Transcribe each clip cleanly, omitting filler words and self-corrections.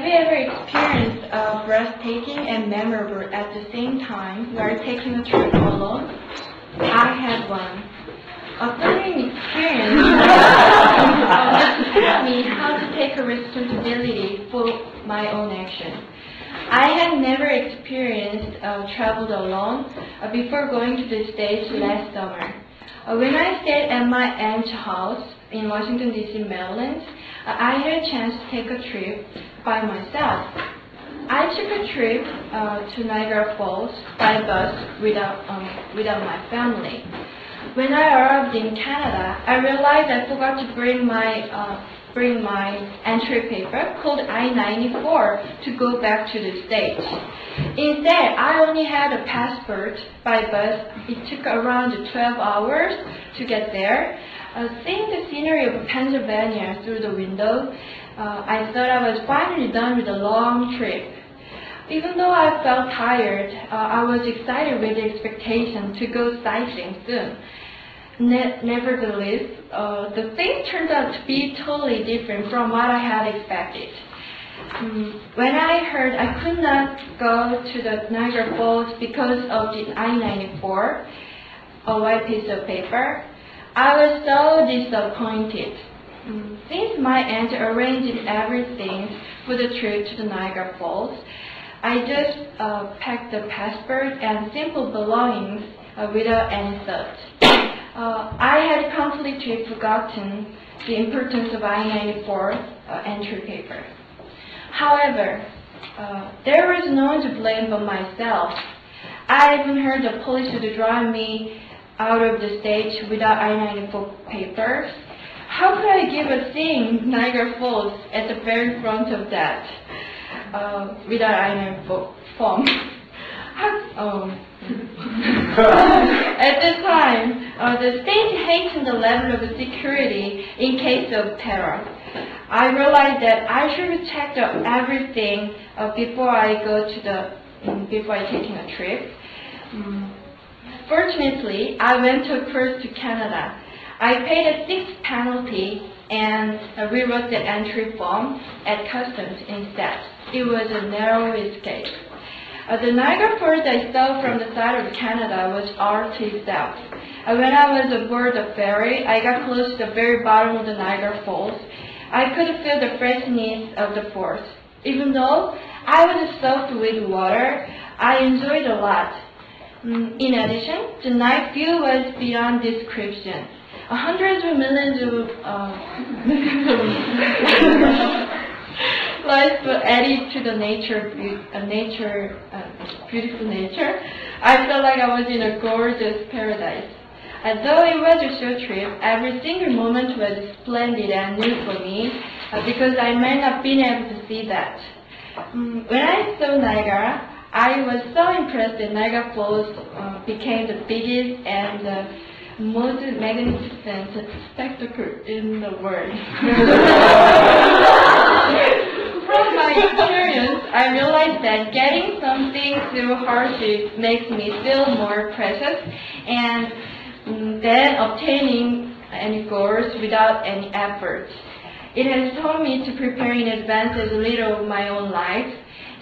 Have you ever experienced breathtaking and memorable at the same time while taking a trip alone? I had one. A thrilling experience taught me how to take a responsibility for my own actions. I had never experienced travel alone before going to the States last summer. When I stayed at my aunt's house in Washington, D.C., Maryland, I had a chance to take a trip by myself. I took a trip to Niagara Falls by bus without my family. When I arrived in Canada, I realized I forgot to bring my entry paper called I-94 to go back to the States. Instead, I only had a passport by bus. It took around 12 hours to get there. Seeing the scenery of Pennsylvania through the window, I thought I was finally done with a long trip. Even though I felt tired, I was excited with the expectation to go sightseeing soon. Nevertheless, the thing turned out to be totally different from what I had expected. When I heard I could not go to the Niagara Falls because of the I-94, a white piece of paper, I was so disappointed. Since my aunt arranged everything for the trip to the Niagara Falls, I just packed the passport and simple belongings without any thought. I had completely forgotten the importance of I-94 entry paper. However, there was no one to blame but myself. I even heard the police would drive me out of the state without I-94 papers. How could I give a seeing Niagara Falls at the very front of that without I-94 form? At the time, the state hastened the level of security in case of terror. I realized that I should check everything before I taking a trip. Fortunately, I went across to Canada. I paid a 6 penalty and rewrote the entry form at customs instead. It was a narrow escape. The Niagara Falls I saw from the side of Canada was art itself. When I was aboard the ferry, I got close to the very bottom of the Niagara Falls. I could feel the freshness of the falls. Even though I was soaked with water, I enjoyed a lot. In addition, the night view was beyond description. Hundreds of millions of lights were added to the beautiful nature. I felt like I was in a gorgeous paradise. Though it was a short trip, every single moment was splendid and new for me because I might not have been able to see that. When I saw Niagara, I was so impressed that Niagara Falls became the biggest and most magnificent spectacle in the world. From my experience, I realized that getting something through hardship makes me feel more precious than obtaining any goals without any effort. It has taught me to prepare in advance as a leader of my own life.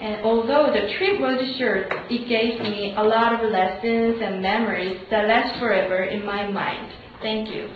And although the trip was short, it gave me a lot of lessons and memories that last forever in my mind. Thank you.